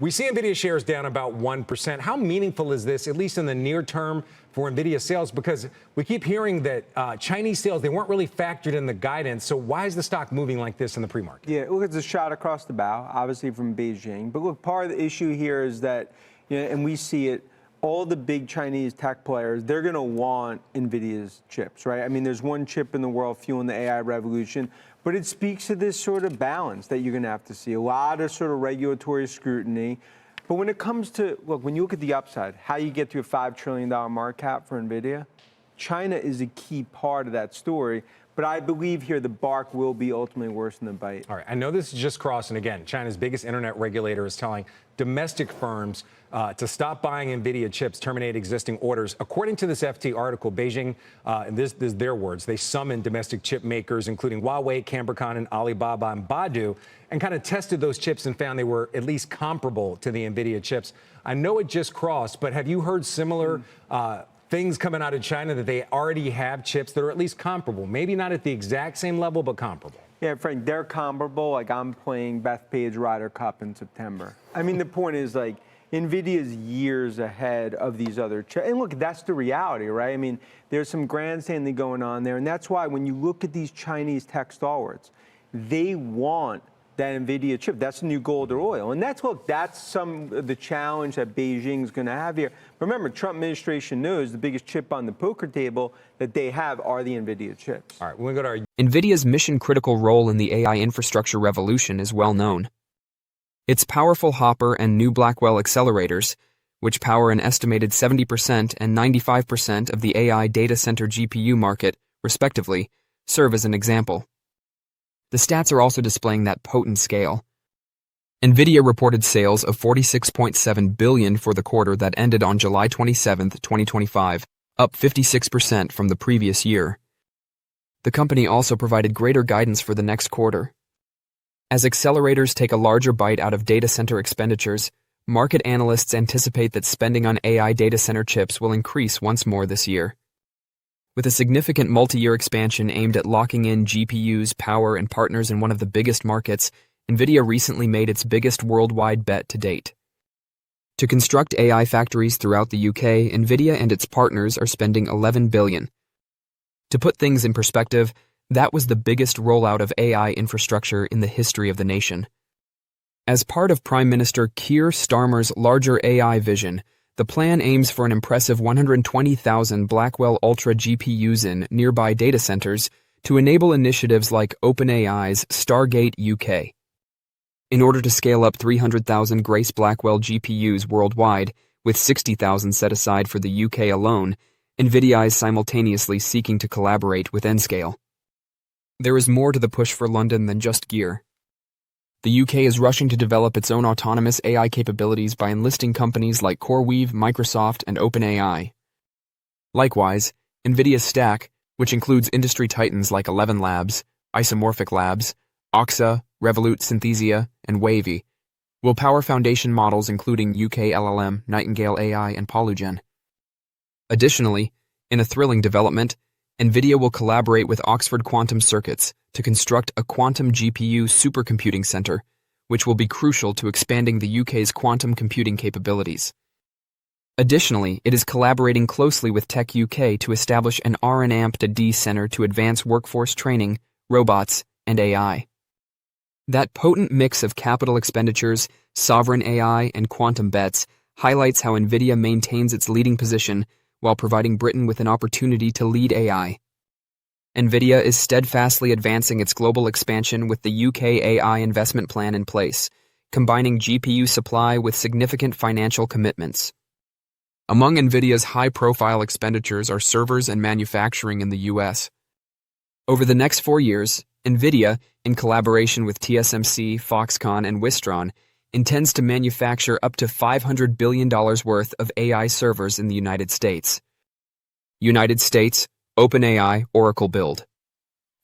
We see Nvidia shares down about 1%. How meaningful is this, at least in the near term, for Nvidia sales? Because we keep hearing that Chinese sales, they weren't really factored in the guidance. So why is the stock moving like this in the pre-market? Yeah, look, it's a shot across the bow, obviously from Beijing. But look, part of the issue here is that, and we see it, all the big Chinese tech players, they're going to want NVIDIA's chips, right? I mean, there's one chip in the world fueling the AI revolution, but it speaks to this sort of balance that you're going to have to see. A lot of sort of regulatory scrutiny. But when it comes to, look, when you look at the upside, how you get to a $5 trillion market cap for NVIDIA, China is a key part of that story. But I believe here the bark will be ultimately worse than the bite. All right, I know this is just crossing again. China's biggest internet regulator is telling domestic firms to stop buying NVIDIA chips, terminate existing orders. According to this FT article, Beijing, and this is their words, they summoned domestic chip makers, including Huawei, Cambricon, and Alibaba and Baidu, and kind of tested those chips and found they were at least comparable to the NVIDIA chips. I know it just crossed, but have you heard similar things coming out of China that they already have chips that are at least comparable? Maybe not at the exact same level, but comparable. Yeah, Frank, they're comparable. Like, I'm playing Bethpage Ryder Cup in September. I mean, the point is, like, NVIDIA's years ahead of these other chips. And look, that's the reality, right? I mean, there's some grandstanding going on there. And that's why when you look at these Chinese tech stalwarts, they want that NVIDIA chip. That's the new gold or oil. And that's, look, that's some of the challenge that Beijing's going to have here. Remember, Trump administration knows the biggest chip on the poker table that they have are the NVIDIA chips. All right, we're going to go to our NVIDIA's mission-critical role in the AI infrastructure revolution is well known. Its powerful Hopper and new Blackwell accelerators, which power an estimated 70% and 95% of the AI data center GPU market, respectively, serve as an example. The stats are also displaying that potent scale. NVIDIA reported sales of $46.7 billion for the quarter that ended on July 27, 2025, up 56% from the previous year. The company also provided greater guidance for the next quarter. As accelerators take a larger bite out of data center expenditures, market analysts anticipate that spending on AI data center chips will increase once more this year. With a significant multi-year expansion aimed at locking in GPUs, power, and partners in one of the biggest markets, NVIDIA recently made its biggest worldwide bet to date. To construct AI factories throughout the UK, NVIDIA and its partners are spending $11 billion. To put things in perspective, that was the biggest rollout of AI infrastructure in the history of the nation. As part of Prime Minister Keir Starmer's larger AI vision, the plan aims for an impressive 120,000 Blackwell Ultra GPUs in nearby data centers to enable initiatives like OpenAI's Stargate UK. In order to scale up 300,000 Grace Blackwell GPUs worldwide, with 60,000 set aside for the UK alone, NVIDIA is simultaneously seeking to collaborate with Nscale. There is more to the push for London than just gear. The UK is rushing to develop its own autonomous AI capabilities by enlisting companies like CoreWeave, Microsoft, and OpenAI. Likewise, NVIDIA's stack, which includes industry titans like 11 Labs, Isomorphic Labs, Oxa, Revolut Synthesia, and Wavy, will power foundation models including UK LLM, Nightingale AI, and Polygen. Additionally, in a thrilling development, NVIDIA will collaborate with Oxford Quantum Circuits to construct a quantum GPU supercomputing center, which will be crucial to expanding the UK's quantum computing capabilities. Additionally, it is collaborating closely with Tech UK to establish an R&AMP-D center to advance workforce training, robots, and AI. That potent mix of capital expenditures, sovereign AI, and quantum bets highlights how NVIDIA maintains its leading position while providing Britain with an opportunity to lead AI. NVIDIA is steadfastly advancing its global expansion with the UK AI investment plan in place, combining GPU supply with significant financial commitments. Among NVIDIA's high-profile expenditures are servers and manufacturing in the US. Over the next 4 years, NVIDIA, in collaboration with TSMC, Foxconn, and Wistron, intends to manufacture up to $500 billion worth of AI servers in the United States. United States, OpenAI, Oracle build.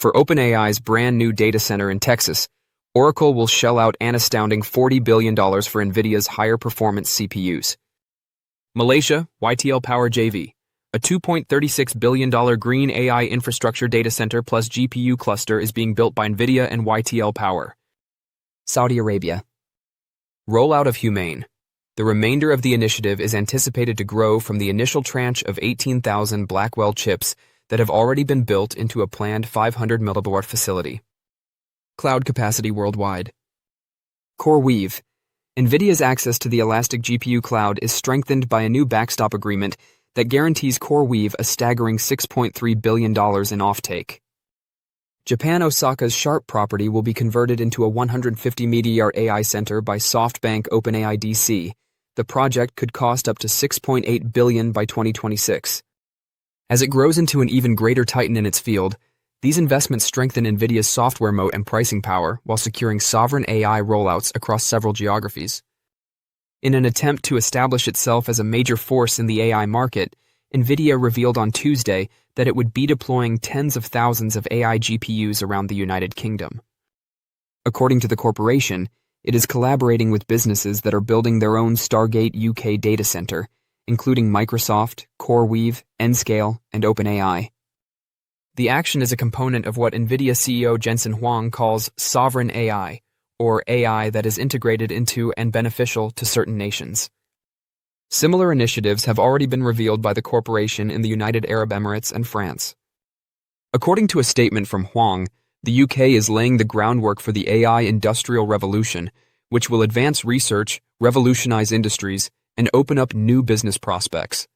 For OpenAI's brand new data center in Texas, Oracle will shell out an astounding $40 billion for NVIDIA's higher performance CPUs. Malaysia, YTL Power JV, a $2.36 billion green AI infrastructure data center plus GPU cluster is being built by NVIDIA and YTL Power. Saudi Arabia. Rollout of Humane. The remainder of the initiative is anticipated to grow from the initial tranche of 18,000 Blackwell chips that have already been built into a planned 500 milliwatt facility. Cloud capacity worldwide. CoreWeave. Nvidia's access to the elastic GPU cloud is strengthened by a new backstop agreement that guarantees CoreWeave a staggering $6.3 billion in offtake. Japan Osaka's Sharp property will be converted into a 150-megawatt AI center by SoftBank OpenAI DC. The project could cost up to $6.8 billion by 2026. As it grows into an even greater titan in its field, these investments strengthen Nvidia's software moat and pricing power while securing sovereign AI rollouts across several geographies. In an attempt to establish itself as a major force in the AI market, Nvidia revealed on Tuesday that it would be deploying tens of thousands of AI GPUs around the United Kingdom. According to the corporation, it is collaborating with businesses that are building their own Stargate UK data center, including Microsoft, CoreWeave, Nscale, and OpenAI. The action is a component of what Nvidia CEO Jensen Huang calls sovereign AI, or AI that is integrated into and beneficial to certain nations. Similar initiatives have already been revealed by the corporation in the United Arab Emirates and France. According to a statement from Huang, the UK is laying the groundwork for the AI industrial revolution, which will advance research, revolutionize industries, and open up new business prospects.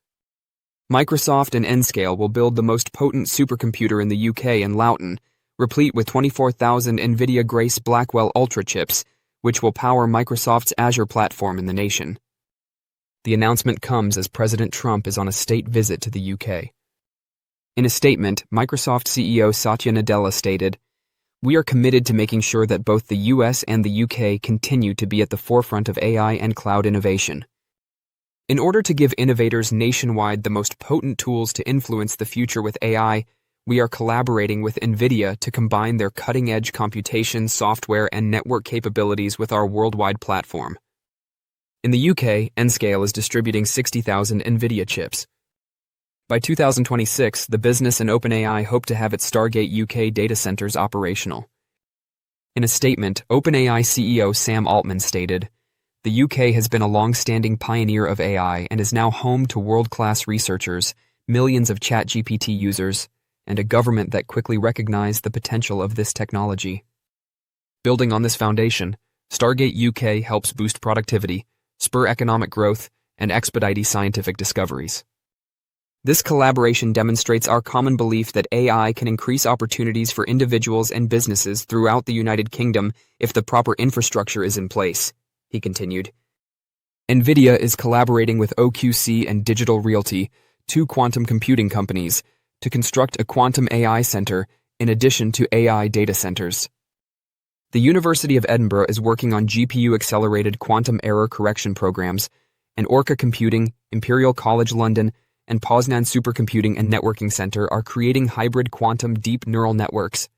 Microsoft and Nscale will build the most potent supercomputer in the UK in Loughton, replete with 24,000 Nvidia Grace Blackwell Ultra chips, which will power Microsoft's Azure platform in the nation. The announcement comes as President Trump is on a state visit to the UK. In a statement, Microsoft CEO Satya Nadella stated, "We are committed to making sure that both the US and the UK continue to be at the forefront of AI and cloud innovation. In order to give innovators nationwide the most potent tools to influence the future with AI, we are collaborating with Nvidia to combine their cutting-edge computation, software, and network capabilities with our worldwide platform." In the UK, Nscale is distributing 60,000 Nvidia chips. By 2026, the business and OpenAI hope to have its Stargate UK data centers operational. In a statement, OpenAI CEO Sam Altman stated, "The UK has been a long-standing pioneer of AI and is now home to world-class researchers, millions of ChatGPT users, and a government that quickly recognized the potential of this technology." Building on this foundation, Stargate UK helps boost productivity, spur economic growth, and expedite scientific discoveries. This collaboration demonstrates our common belief that AI can increase opportunities for individuals and businesses throughout the United Kingdom if the proper infrastructure is in place, he continued. Nvidia is collaborating with OQC and Digital Realty, two quantum computing companies, to construct a quantum AI center in addition to AI data centers. The University of Edinburgh is working on GPU-accelerated quantum error correction programs, and Orca Computing, Imperial College London, and Poznan Supercomputing and Networking Center are creating hybrid quantum deep neural networks.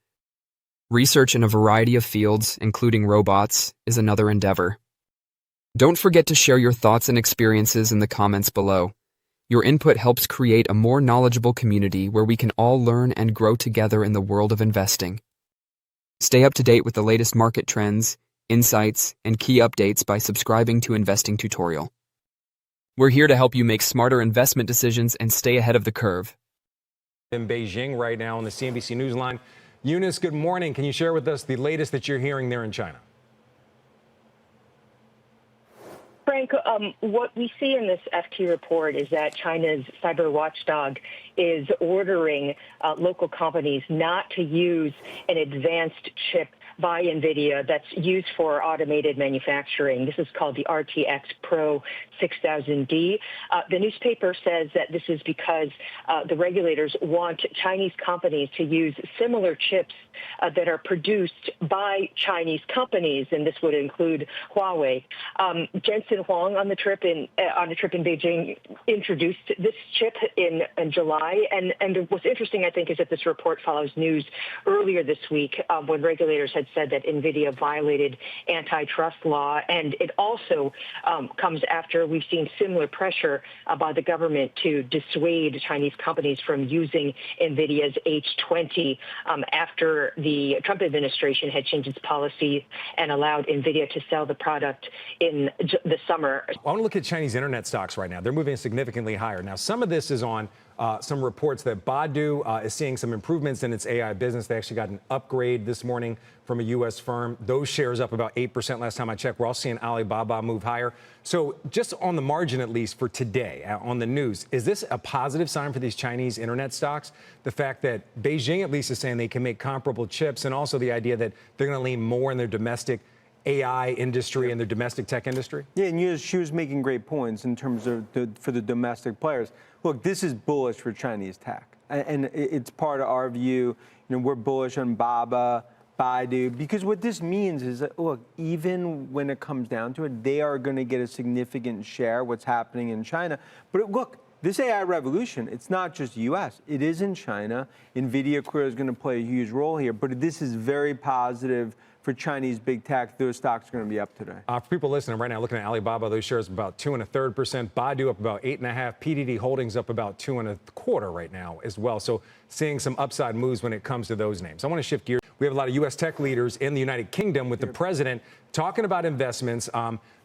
Research in a variety of fields, including robots, is another endeavor. Don't forget to share your thoughts and experiences in the comments below. Your input helps create a more knowledgeable community where we can all learn and grow together in the world of investing. Stay up to date with the latest market trends, insights, and key updates by subscribing to Investing Tutorial. We're here to help you make smarter investment decisions and stay ahead of the curve. In Beijing right now on the CNBC Newsline. Eunice, good morning. Can you share with us the latest that you're hearing there in China? Frank, what we see in this FT report is that China's cyber watchdog is ordering local companies not to use an advanced chip by Nvidia that's used for automated manufacturing. This is called the RTX Pro 6000D. The newspaper says that this is because the regulators want Chinese companies to use similar chips that are produced by Chinese companies, and this would include Huawei. Jensen Huang on a trip in Beijing introduced this chip in July, and what's interesting, I think, is that this report follows news earlier this week when regulators had had said that Nvidia violated antitrust law, and it also comes after we've seen similar pressure by the government to dissuade Chinese companies from using Nvidia's H20 after the Trump administration had changed its policy and allowed Nvidia to sell the product in the summer. I want to look at Chinese internet stocks right now. They're moving significantly higher. Now, some of this is on some reports that Baidu is seeing some improvements in its AI business. They actually got an upgrade this morning from a U.S. firm. Those shares up about 8% last time I checked. We're all seeing Alibaba move higher. So just on the margin, at least for today, on the news, is this a positive sign for these Chinese internet stocks? The fact that Beijing at least is saying they can make comparable chips, and also the idea that they're going to lean more in their domestic AI industry and their domestic tech industry? Yeah, and she was making great points in terms of for the domestic players. Look, this is bullish for Chinese tech, and it's part of our view. We're bullish on Baidu, because what this means is that, look, even when it comes down to it, they are going to get a significant share of what's happening in China. But look, this AI revolution, it's not just U.S. It is in China. Nvidia clearly is going to play a huge role here, but this is very positive for Chinese big tech. Those stocks are going to be up today. For people listening right now, looking at Alibaba, those shares about 2.33%. Baidu up about 8.5%. PDD Holdings up about 2.25% right now as well. So seeing some upside moves when it comes to those names. I want to shift gears. We have a lot of U.S. tech leaders in the United Kingdom with the president talking about investments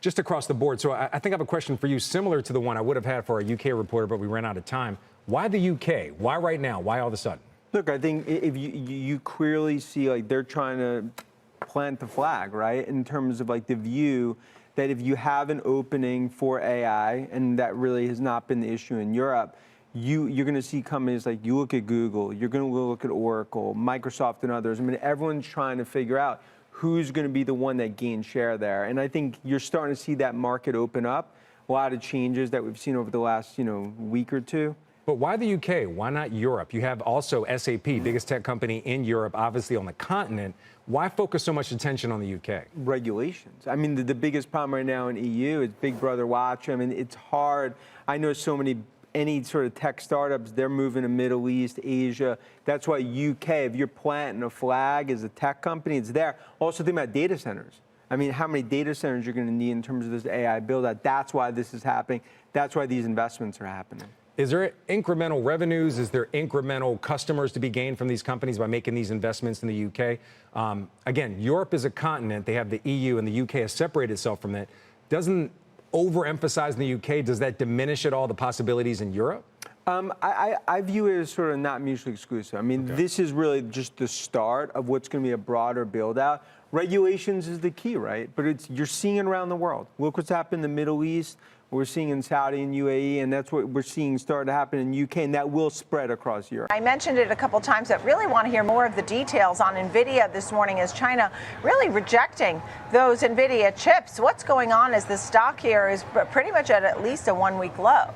just across the board. So I think I have a question for you similar to the one I would have had for our UK reporter, but we ran out of time. Why the UK? Why right now? Why all of a sudden? Look, I think if you clearly see like they're trying to plant the flag, right, in terms of like the view that if you have an opening for AI, and that really has not been the issue in Europe, you're going to see companies like, you look at Google, you're going to look at Oracle, Microsoft, and others. I mean, everyone's trying to figure out who's going to be the one that gains share there. And I think you're starting to see that market open up. A lot of changes that we've seen over the last, week or two. But why the UK? Why not Europe? You have also SAP, biggest tech company in Europe, obviously on the continent. Why focus so much attention on the UK? Regulations. I mean, the biggest problem right now in EU is Big Brother watch. I mean, it's hard. I know any sort of tech startups, they're moving to Middle East, Asia. That's why UK, if you're planting a flag as a tech company, it's there. Also think about data centers. I mean, how many data centers you're going to need in terms of this AI build-out. That's why this is happening. That's why these investments are happening. Is there incremental revenues? Is there incremental customers to be gained from these companies by making these investments in the UK? Again, Europe is a continent. They have the EU, and the UK has separated itself from it. Doesn't overemphasize in the UK, does that diminish at all the possibilities in Europe? I view it as sort of not mutually exclusive. I mean, This is really just the start of what's going to be a broader build-out. Regulations is the key, right? But you're seeing it around the world. Look what's happened in the Middle East. We're seeing in Saudi and UAE, and that's what we're seeing start to happen in UK, and that will spread across Europe. I mentioned it a couple times. I really want to hear more of the details on Nvidia this morning as China really rejecting those Nvidia chips. What's going on as the stock here is pretty much at least a 1 week low?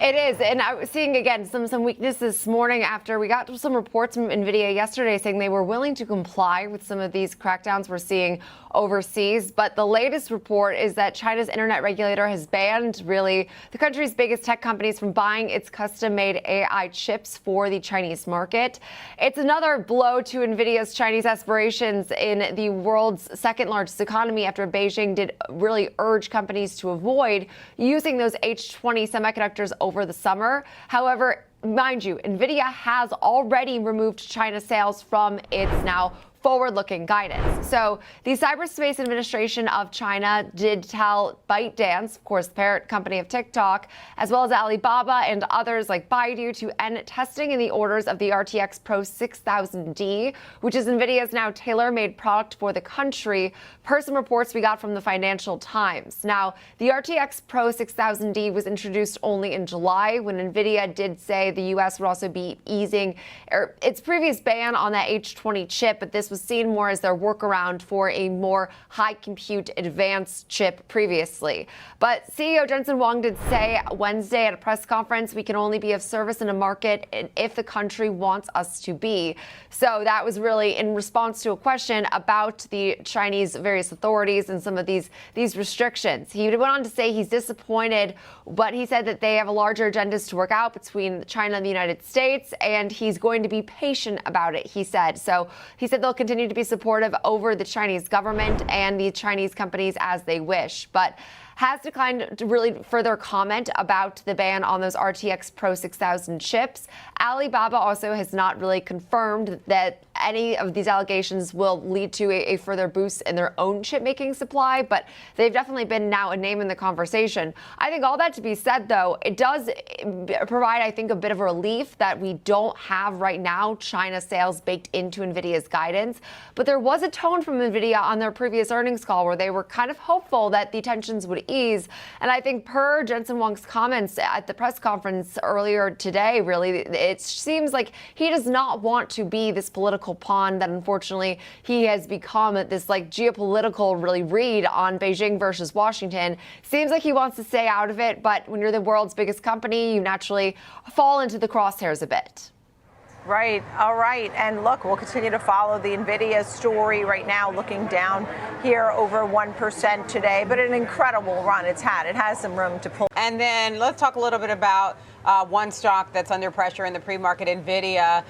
It is, and I was seeing again some weakness this morning after we got some reports from Nvidia yesterday saying they were willing to comply with some of these crackdowns we're seeing overseas. But the latest report is that China's internet regulator has banned really the country's biggest tech companies from buying its custom-made AI chips for the Chinese market. It's another blow to Nvidia's Chinese aspirations in the world's second largest economy after Beijing did really urge companies to avoid using those H20 semiconductors over the summer. However, mind you, Nvidia has already removed China sales from its now forward-looking guidance. So the Cyberspace Administration of China did tell ByteDance, of course, the parent company of TikTok, as well as Alibaba and others like Baidu, to end testing in the orders of the RTX Pro 6000D, which is NVIDIA's now tailor-made product for the country, per some reports we got from the Financial Times. Now, the RTX Pro 6000D was introduced only in July, when NVIDIA did say the U.S. would also be easing its previous ban on that H20 chip, but this was seen more as their workaround for a more high compute advanced chip previously. But CEO Jensen Huang did say Wednesday at a press conference, we can only be of service in a market if the country wants us to be. So that was really in response to a question about the Chinese various authorities and some of these restrictions. He went on to say he's disappointed, but he said that they have a larger agendas to work out between China and the United States, and he's going to be patient about it, he said. So he said they'll continue to be supportive over the Chinese government and the Chinese companies as they wish, but has declined to really further comment about the ban on those RTX Pro 6000 chips. Alibaba also has not really confirmed that any of these allegations will lead to a further boost in their own chip making supply, but they've definitely been now a name in the conversation. I think all that to be said, though, it does provide, I think, a bit of relief that we don't have right now China sales baked into Nvidia's guidance. But there was a tone from Nvidia on their previous earnings call where they were kind of hopeful that the tensions would ease. And I think per Jensen Huang's comments at the press conference earlier today, really, it seems like he does not want to be this political pawn that unfortunately he has become, this like geopolitical really read on Beijing versus Washington. Seems like he wants to stay out of it, but when you're the world's biggest company, you naturally fall into the crosshairs a bit. Right. All right. And look, we'll continue to follow the Nvidia story right now, looking down here over 1% today, but an incredible run it's had. It has some room to pull. And then let's talk a little bit about one stock that's under pressure in the pre-market, Nvidia.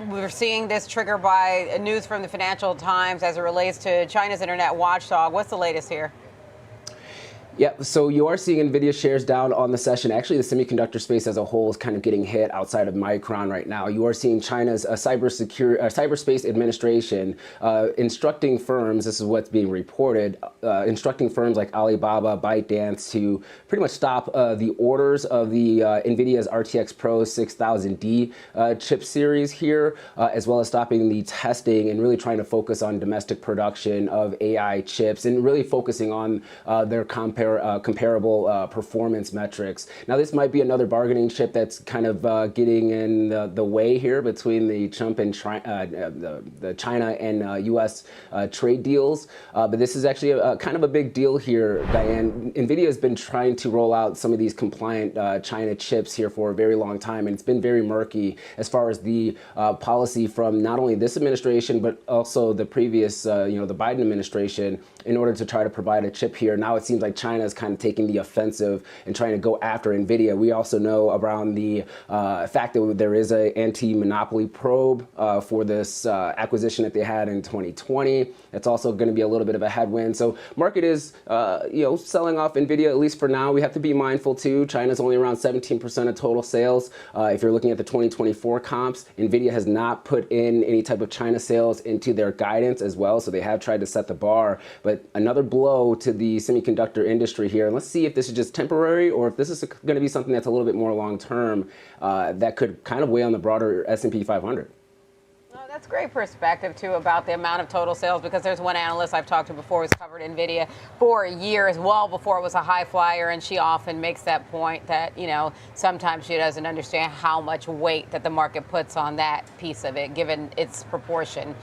We're seeing this triggered by news from the Financial Times as it relates to China's internet watchdog. What's the latest here? Yeah, so you are seeing Nvidia shares down on the session. Actually, the semiconductor space as a whole is kind of getting hit outside of Micron right now. You are seeing China's cyberspace administration instructing firms, this is what's being reported, instructing firms like Alibaba, ByteDance to pretty much stop the orders of the Nvidia's RTX Pro 6000D chip series here, as well as stopping the testing and really trying to focus on domestic production of AI chips and really focusing on their comparable performance metrics. Now, this might be another bargaining chip that's kind of getting in the way here between the Trump and the China and U.S. Trade deals. But this is actually kind of a big deal here, Diane. Nvidia has been trying to roll out some of these compliant China chips here for a very long time, and it's been very murky as far as the policy from not only this administration but also the previous, the Biden administration, in order to try to provide a chip here. Now it seems like China is kind of taking the offensive and trying to go after Nvidia. We also know around the fact that there is an anti-monopoly probe for this acquisition that they had in 2020. It's also going to be a little bit of a headwind. So market is, selling off Nvidia, at least for now. We have to be mindful too. China's only around 17% of total sales. If you're looking at the 2024 comps, Nvidia has not put in any type of China sales into their guidance as well. So they have tried to set the bar. But another blow to the semiconductor industry here. And let's see if this is just temporary or if this is going to be something that's a little bit more long-term that could kind of weigh on the broader S&P 500. That's great perspective, too, about the amount of total sales, because there's one analyst I've talked to before who's covered NVIDIA for years, well before it was a high flyer, and she often makes that point that, sometimes she doesn't understand how much weight that the market puts on that piece of it, given its proportion.